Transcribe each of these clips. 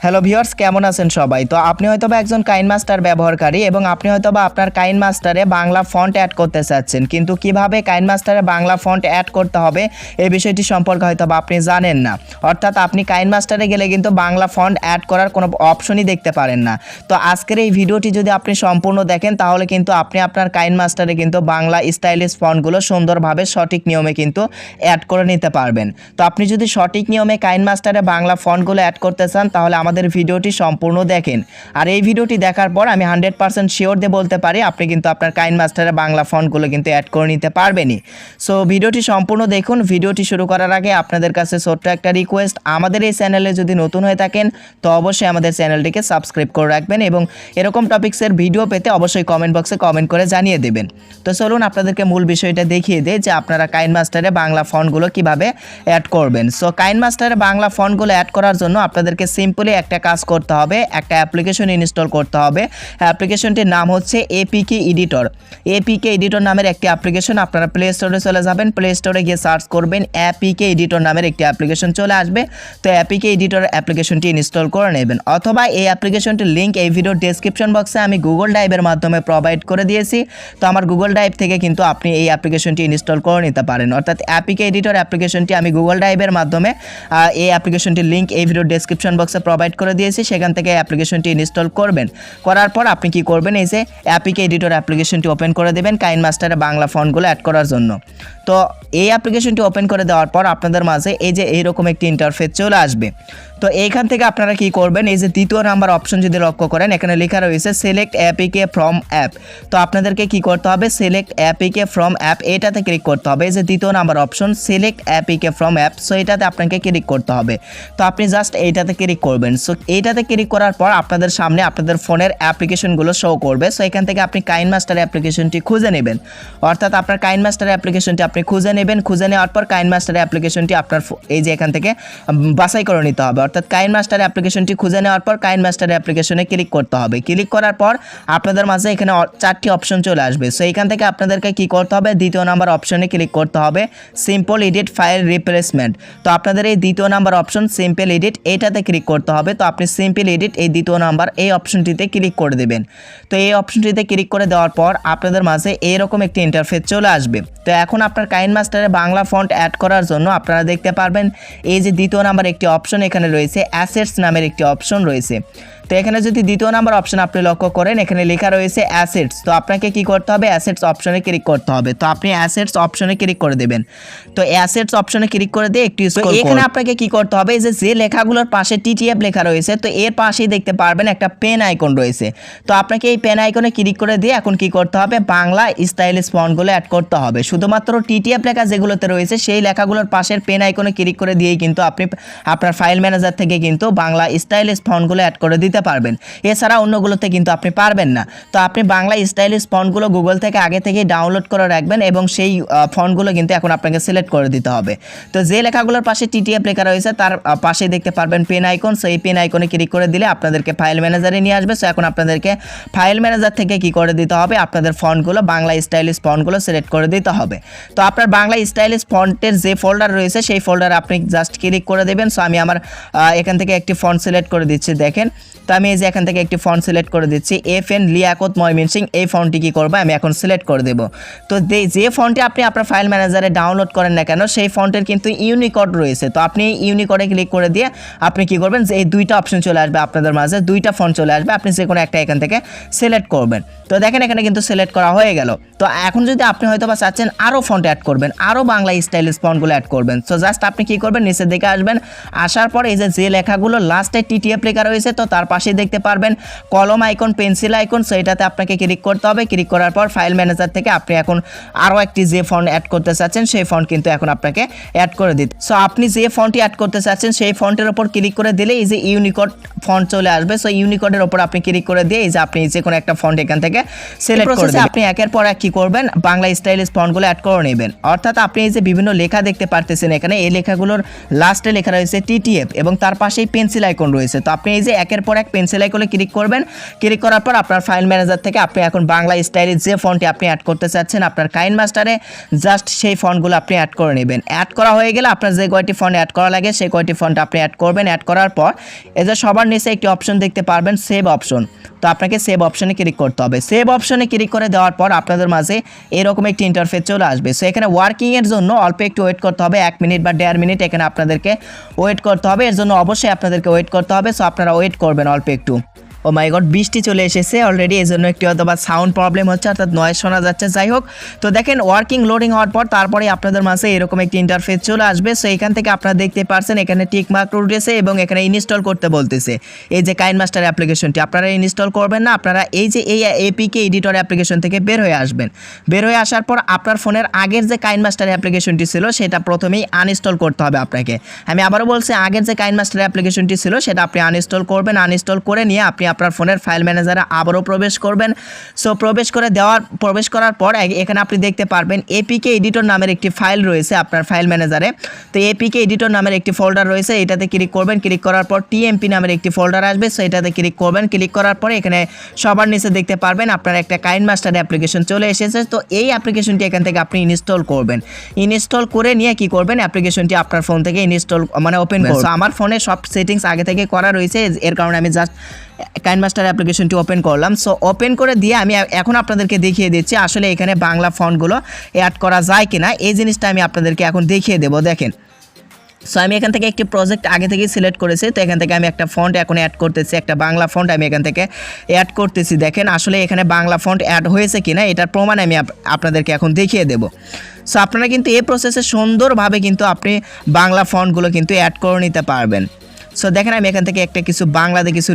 Hello viewers, কেমন আছেন সবাই? তো আপনি হয়তোবা একজন কাইনমাস্টার ব্যবহারকারী এবং আপনি হয়তোবা আপনার কাইনমাস্টারে বাংলা ফন্ট অ্যাড করতে চাচ্ছেন, কিন্তু কিভাবে কাইনমাস্টারে বাংলা ফন্ট অ্যাড করতে হবে এই বিষয়টি সম্পর্কে হয়তোবা আপনি জানেন না। অর্থাৎ আপনি কাইনমাস্টারে গেলে কিন্তু বাংলা ফন্ট অ্যাড করার কোনো অপশনই দেখতে পারেন না। তো আজকের এই ভিডিওটি যদি আপনি সম্পূর্ণ দেখেন তাহলে কিন্তু আপনি আপনার কাইনমাস্টারে কিন্তু বাংলা স্টাইলিশ ফন্টগুলো সুন্দরভাবে সঠিক নিয়মে কিন্তু অ্যাড করে নিতে পারবেন। তো আপনি যদি সঠিক নিয়মে কাইনমাস্টারে বাংলা ফন্টগুলো অ্যাড করতে চান তাহলে আমাদের ভিডিওটি সম্পূর্ণ দেখেন। আর এই ভিডিওটি দেখার পর আমি 100% শিওর দিয়ে বলতে পারি আপনি কিন্তু আপনার কাইনমাস্টারে বাংলা ফন্টগুলো কিন্তু অ্যাড করে নিতে পারবেনই। সো ভিডিওটি সম্পূর্ণ দেখুন। ভিডিওটি শুরু করার আগে আপনাদের কাছে ছোট্ট একটা রিকোয়েস্ট, আমাদের এই চ্যানেলে যদি নতুন হয়ে থাকেন তো অবশ্যই আমাদের চ্যানেলটিকে সাবস্ক্রাইব করে রাখবেন এবং এরকম টপিক্সের ভিডিও পেতে অবশ্যই কমেন্ট বক্সে কমেন্ট করে জানিয়ে দেবেন। তো চলুন আপনাদেরকে মূল বিষয়টা দেখিয়ে দেই যে আপনারা কাইনমাস্টারে বাংলা ফন্টগুলো কিভাবে অ্যাড করবেন। সো কাইনমাস্টারে বাংলা ফন্টগুলো অ্যাড করার জন্য আপনাদেরকে সিম্পলি একটা কাজ করতে হবে, একটা অ্যাপ্লিকেশন ইনস্টল করতে হবে। অ্যাপ্লিকেশনটির নাম হচ্ছে এপিকে এডিটর। এপিকে এডিটর নামের একটি অ্যাপ্লিকেশন, আপনারা প্লে স্টোরে চলে যাবেন, প্লে স্টোরে গিয়ে সার্চ করবেন এপিকে এডিটর নামের একটি অ্যাপ্লিকেশন চলে আসবে। তো এপিকে এডিটর অ্যাপ্লিকেশনটি ইনস্টল করে নেবেন, অথবা এই অ্যাপ্লিকেশনটির লিঙ্ক এই ভিডিওর ডেসক্রিপশন বক্সে আমি গুগল ড্রাইভের মাধ্যমে প্রোভাইড করে দিয়েছি। তো আমার গুগল ড্রাইভ থেকে কিন্তু আপনি এই অ্যাপ্লিকেশনটি ইনস্টল করে নিতে পারেন। অর্থাৎ এপিকে এডিটর অ্যাপ্লিকেশনটি আমি গুগল ড্রাইভের মাধ্যমে এই অ্যাপ্লিকেশনটির লিঙ্ক এই ভিডিওর ডেসক্রিপশন বক্সে প্রোভাইড করে দিয়েছি, সেখান থেকে অ্যাপ্লিকেশনটি ইনস্টল করবেন। করার পর আপনি কি করবেন, এই যে এপিকে এডিটর অ্যাপ্লিকেশনটি ওপেন করে দেবেন কাইনমাস্টারে বাংলা ফন্টগুলো অ্যাড করার জন্য। তো এই অ্যাপ্লিকেশনটি ওপেন করে দেওয়ার পর আপনাদের মাঝে এই যে এইরকম একটি ইন্টারফেস চলে আসবে। তো এইখান থেকে আপনারা কি করবেন, এই যে দ্বিতীয় নাম্বার অপশন যদি লক্ষ্য করেন এখানে লেখা রয়েছে সিলেক্ট এপিকে ফ্রম অ্যাপ। তো আপনাদেরকে কি করতে হবে, সিলেক্ট এপিকে ফ্রম অ্যাপ এটাতে ক্লিক করতে হবে। এই যে দ্বিতীয় number option select APK from app, so এটাতে আপনাকে ক্লিক করতে হবে। তো আপনি জাস্ট এইটাতে ক্লিক করবেন। সো এইটাতে ক্লিক করার পর আপনাদের সামনে আপনাদের ফোনের অ্যাপ্লিকেশনগুলো শো করবে। সো এখান থেকে আপনি কাইনমাস্টার অ্যাপ্লিকেশনটি খুঁজে নেবেন। অর্থাৎ আপনার কাইনমাস্টার অ্যাপ্লিকেশনটি আপনি খুঁজে নেবেন। খুঁজে নেওয়ার পর কাইনমাস্টার অ্যাপ্লিকেশনটি আপনার এই যে এখান থেকে বাছাই করে নিতে হবে। অর্থাৎ কাইনমাস্টার অ্যাপ্লিকেশনটি খুঁজে নেওয়ার পর কাইনমাস্টার অ্যাপ্লিকেশনে ক্লিক করতে হবে। ক্লিক করার পর আপনাদের মাঝে এখানে 4টি অপশন চলে আসবে। সো এখান থেকে আপনাদেরকে কি করতে হবে, দ্বিতীয় নাম্বার অপশনে ক্লিক করতে হবে, সিম্পল এডিট ফাইল রিপ্লেসমেন্ট। তো আপনাদের এই দ্বিতীয় নাম্বার অপশন সিম্পল এডিট এটাতে ক্লিক করতে হবে। তো আপনি সিম্পল এডিট এই দ্বিতীয় নাম্বার এই অপশনটিতে ক্লিক করে দেবেন। তো এই অপশনটিতে ক্লিক করে দেওয়ার পর আপনাদের মাঝে এরকম একটি ইন্টারফেস চলে আসবে। তো এখন আপনার কাইনমাস্টারে বাংলা ফন্ট অ্যাড করার জন্য আপনারা দেখতে পারবেন এই যে দ্বিতীয় নাম্বার একটি অপশন এখানে রয়েছে, অ্যাসেটস নামের একটি অপশন রয়েছে। তো এখানে যদি দ্বিতীয় নাম্বার অপশন আপনি লক্ষ্য করেন এখানে লেখা রয়েছে অ্যাসেটস। তো আপনাকে কি করতে হবে, অ্যাসেটস অপশনে ক্লিক করতে হবে। তো আপনি অ্যাসেটস অপশনে ক্লিক করে দেবেন। তো অ্যাসেটস অপশনে ক্লিক করে দিয়ে একটু স্ক্রল করুন। এখানে আপনাকে কি করতে হবে, এই যে লেখাগুলোর পাশে টিটিএফ লেখা রয়েছে, তো এর পাশেই দেখতে পারবেন একটা পেন আইকন রয়েছে। তো আপনাকে এই পেন আইকনে ক্লিক করে দিয়ে এখন কি করতে হবে, বাংলা স্টাইলিশ ফন্টগুলো অ্যাড করতে হবে। শুধুমাত্র টিটিএফ লেখা যেগুলোতে রয়েছে সেই লেখাগুলোর পাশের পেন আইকনে ক্লিক করে দিয়েই কিন্তু আপনি আপনার ফাইল ম্যানেজার থেকে কিন্তু বাংলা স্টাইলিশ ফন্টগুলো অ্যাড করে দিতে পারবেন। এছাড়া অন্যগুলোতে কিন্তু আপনি পারবেন না। তো আপনি বাংলা স্টাইলিশ ফন্টগুলো গুগল থেকে আগে থেকেই ডাউনলোড করে রাখবেন এবং সেই ফন্টগুলো কিন্তু এখন আপনাকে সিলেক্ট করে দিতে হবে। তো যে লেখাগুলোর পাশে টিটিএফ লেখা রয়েছে তার পাশে দেখতে পারবেন পেন আইকন। সো এই পেন আইকনে ক্লিক করে দিলে আপনাদেরকে ফাইল ম্যানেজারে নিয়ে আসবে। সো এখন আপনাদেরকে ফাইল ম্যানেজার থেকে কি করে দিতে হবে, আপনাদের ফন্টগুলো বাংলা স্টাইলিশ ফন্টগুলো সিলেক্ট করে দিতে হবে। তো আপনার বাংলা স্টাইলিশ ফন্টের যে ফোল্ডার রয়েছে সেই ফোল্ডারে আপনি জাস্ট ক্লিক করে দেবেন। সো আমি আমার এখান থেকে একটি ফন্ট সিলেক্ট করে দিচ্ছি, দেখেন। তো আমি এই যে এখান থেকে একটি ফন্ট সিলেক্ট করে দিচ্ছি, FN লিয়াকত ময়মনসিংহ। এই ফন্টটি কি করবো, আমি এখন সিলেক্ট করে দেব। তো যে ফন্টটি আপনি আপনার ফাইল ম্যানেজারে ডাউনলোড করেন না কেন সেই ফন্টের কিন্তু ইউনিকোড রয়েছে। তো আপনি ইউনিকোডে ক্লিক করে দিয়ে আপনি কি করবেন, যে এই দুইটা অপশন চলে আসবে আপনাদের মাঝে, দুইটা ফন্ট চলে আসবে, আপনি যে কোনো একটা এখান থেকে সিলেক্ট করবেন। তো দেখেন এখানে কিন্তু সিলেক্ট করা হয়ে গেল। তো এখন যদি আপনি হয়তো বা চাচ্ছেন আরও ফন্ট অ্যাড করবেন, আরও বাংলা স্টাইলিশ ফন্টগুলো অ্যাড করবেন, সো জাস্ট আপনি কি করবেন, নিচের দিকে আসবেন। আসার পর এই যে লেখাগুলো লাস্টে টিটিএফ লেখা রয়েছে তো তার পাশেই দেখতে পারবেন কলম আইকন, পেন্সিল আইকন। সো এটাতে আপনাকে ক্লিক করতে হবে। ক্লিক করার পর ফাইল ম্যানেজার থেকে আপনি এখন আরও একটি যে ফন্ট অ্যাড করতে চাচ্ছেন সেই ফন্ট কিন্তু এখন আপনাকে অ্যাড করে দিতে। সো আপনি যে ফন্টটি অ্যাড করতে চাচ্ছেন সেই ফন্টের ওপর ক্লিক করে দিলে এই যে ইউনিকোড ফন্ট চলে আসবে। সো ইউনিকোডের ওপর আপনি ক্লিক করে দিয়ে এই যে আপনি যে কোনো একটা ফন্ট এখান থেকে সিলেক্ট করে দিবেন। আপনি একের পর এক কি করবেন, বাংলা স্টাইলিশ ফন্টগুলো অ্যাড করে নেবেন। অর্থাৎ আপনি এই যে বিভিন্ন লেখা দেখতে পারতেছেন এখানে, এই লেখাগুলোর লাস্টে লেখা রয়েছে টিটিএফ এবং তার পাশেই পেন্সিল আইকন রয়েছে। তো আপনি এই যে একের পর এক পেন্সিল আইকনে ক্লিক করবেন। ক্লিক করার পর আপনার ফাইল ম্যানেজার থেকে আপনি এখন বাংলা স্টাইলে যে ফন্টটি আপনি অ্যাড করতে চাচ্ছেন আপনার কাইনমাস্টারে জাস্ট সেই ফন্টগুলো আপনি অ্যাড করে নেবেন। অ্যাড করা হয়ে গেলে আপনার যে কয়টি ফন্ট অ্যাড করা লাগে সেই কয়টি ফন্ট আপনি অ্যাড করবেন। অ্যাড করার পর এই যে সবার নিচে একটি অপশন দেখতে পারবেন, সেভ অপশন। তো আপনাকে সেভ অপশনে ক্লিক করতে হবে। সেভ অপশনে ক্লিক করে দেওয়ার পর আপনাদের মাঝে এরকম একটি ইন্টারফেস চলে আসবে। সো এখানে ওয়ার্কিংয়ের জন্য অল্প একটু ওয়েট করতে হবে, 1 মিনিট বা 1.5 মিনিট এখানে আপনাদেরকে ওয়েট করতে হবে। এর জন্য অবশ্যই আপনাদেরকে ওয়েট করতে হবে। সো আপনারা ওয়েট করবেন অল্প একটু। ও মাই গড, বৃষ্টি চলে এসেছে অলরেডি, এই জন্য একটু হয়তো বা সাউন্ড প্রবলেম হচ্ছে, অর্থাৎ নয়েজ শোনা যাচ্ছে। যাই হোক, তো দেখেন ওয়ার্কিং লোডিং হওয়ার পর তারপরে আপনাদের মাঝে এরকম একটি ইন্টারফেস চলে আসবে। সো এখান থেকে আপনারা দেখতে পারছেন এখানে টিক মার্ক উঠেছে এবং এখানে ইনস্টল করতে বলতেছে এই যে কাইনমাস্টার অ্যাপ্লিকেশনটি। আপনারা ইনস্টল করবেন না, আপনারা এই যে এই এপিকে এডিটর অ্যাপ্লিকেশন থেকে বের হয়ে আসবেন। বের হয়ে আসার পর আপনার ফোনের আগের যে কাইনমাস্টার অ্যাপ্লিকেশনটি ছিল সেটা প্রথমেই আনইনস্টল করতে হবে আপনাকে। আমি আবারও বলছি, আগের যে কাইনমাস্টার অ্যাপ্লিকেশনটি ছিল সেটা আপনি আনইনস্টল করবেন। আনইনস্টল করে নিয়ে আপনি আপনার ফোনের ফাইল ম্যানেজারে আবারও প্রবেশ করবেন। সো প্রবেশ করার পর এখানে আপনি দেখতে পারবেন এপিকে এডিটর নামের একটি ফাইল রয়েছে আপনার ফাইল ম্যানেজারে। তো এপিকে এডিটর নামের একটি ফোল্ডার রয়েছে, এটাতে ক্লিক করবেন। ক্লিক করার পর টিএমপি নামের একটি ফোল্ডার আসবে, সো এটাতে ক্লিক করবেন। ক্লিক করার পরে এখানে সবার নিচে দেখতে পারবেন আপনার একটা কাইনমাস্টার অ্যাপ্লিকেশন চলে এসেছে। তো এই অ্যাপ্লিকেশনটি এখান থেকে আপনি ইনস্টল করবেন। ইনস্টল করে নিয়ে কি করবেন, অ্যাপ্লিকেশনটি আপনার ফোন থেকে ইনস্টল ওপেন করবেন। সো আমার ফোনে সব সেটিংস আগে থেকে করা রয়েছে, এর কারণে আমি জাস্ট কাইনমাস্টার অ্যাপ্লিকেশনটি ওপেন করলাম। সো ওপেন করে দিয়ে আমি এখন আপনাদেরকে দেখিয়ে দিচ্ছি আসলে এখানে বাংলা ফন্টগুলো অ্যাড করা যায় কিনা, এই জিনিসটা আমি আপনাদেরকে এখন দেখিয়ে দেবো। দেখেন, সো আমি এখান থেকে একটি প্রজেক্ট আগে থেকেই সিলেক্ট করেছি। তো এখান থেকে আমি একটা ফন্ট এখন অ্যাড করতেছি, একটা বাংলা ফন্ট আমি এখান থেকে অ্যাড করতেছি। দেখেন আসলে এখানে বাংলা ফন্ট অ্যাড হয়েছে কিনা এটার প্রমাণ আমি আপনাদেরকে এখন দেখিয়ে দেবো। সো আপনারা কিন্তু এই প্রসেসে সুন্দরভাবে কিন্তু আপনি বাংলা ফন্টগুলো কিন্তু অ্যাড করে নিতে পারবেন। সো দেখেন আমি এখান থেকে একটা কিছু বাংলাতে কিছু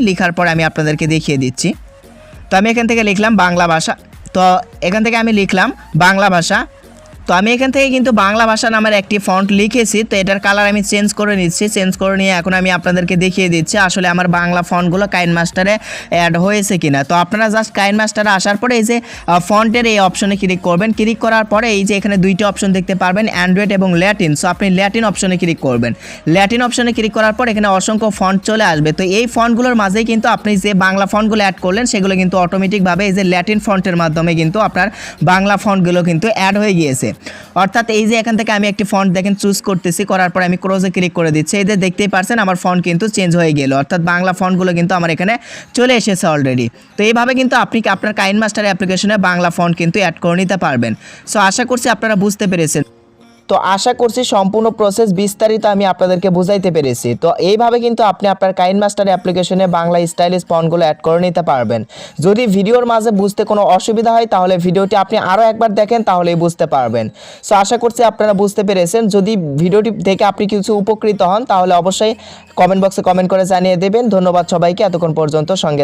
লিখার পর আমি আপনাদেরকে দেখিয়ে দিচ্ছি। তো আমি এখান থেকে লিখলাম বাংলা ভাষা। তো এখান থেকে আমি লিখলাম বাংলা ভাষা। তো আমি এখান থেকে কিন্তু বাংলা ভাষা নামের একটি ফন্ট লিখেছি। তো এটার কালার আমি চেঞ্জ করে নিচ্ছি। চেঞ্জ করে নিয়ে এখন আমি আপনাদেরকে দেখিয়ে দিচ্ছি আসলে আমার বাংলা ফন্টগুলো কাইনমাস্টারে অ্যাড হয়েছে কিনা। তো আপনারা জাস্ট কাইনমাস্টারে আসার পরে এই যে ফন্টের এই অপশনে ক্লিক করবেন। ক্লিক করার পরে এই যে এখানে দুইটি অপশন দেখতে পারবেন, অ্যান্ড্রয়েড এবং ল্যাটিন। সো আপনি ল্যাটিন অপশনে ক্লিক করবেন। ল্যাটিন অপশনে ক্লিক করার পর এখানে অসংখ্য ফন্ট চলে আসবে। তো এই ফন্টগুলোর মাঝেই কিন্তু আপনি যে বাংলা ফন্টগুলো অ্যাড করলেন সেগুলো কিন্তু অটোমেটিকভাবে এই যে ল্যাটিন ফন্টের মাধ্যমে কিন্তু আপনার বাংলা ফন্টগুলো কিন্তু অ্যাড হয়ে গিয়েছে। অর্থাৎ এই যে এখান থেকে আমি একটি ফন্ট দেখেন চুজ করতেছি, করার পর আমি ক্লোজে ক্লিক করে দিচ্ছি। এই যে দেখতেই পারছেন আমার ফন্ট কিন্তু চেঞ্জ হয়ে গেল, অর্থাৎ বাংলা ফন্টগুলো কিন্তু আমার এখানে চলে এসেছে অলরেডি। তো এইভাবে কিন্তু আপনি আপনার কাইনমাস্টার অ্যাপ্লিকেশনে বাংলা ফন্ট কিন্তু অ্যাড করে নিতে পারবেন। সো আশা করছি আপনারা বুঝতে পেরেছেন। তো আশা করছি সম্পূর্ণ প্রসেস বিস্তারিত আমি আপনাদেরকে বুঝাইতে পেরেছি। তো এইভাবে কিন্তু আপনি আপনার কাইনমাস্টার অ্যাপ্লিকেশনে বাংলা স্টাইলিশ ফন্টগুলো অ্যাড করে নিতে পারবেন। যদি ভিডিওর মাঝে বুঝতে কোনো অসুবিধা হয় তাহলে ভিডিওটি আপনি আরও একবার দেখেন, তাহলেই বুঝতে পারবেন। সো আশা করছি আপনারা বুঝতে পেরেছেন। যদি ভিডিওটি দেখে আপনি কিছু উপকৃত হন তাহলে অবশ্যই কমেন্ট বক্সে কমেন্ট করে জানিয়ে দেবেন। ধন্যবাদ সবাইকে এতক্ষণ পর্যন্ত সঙ্গে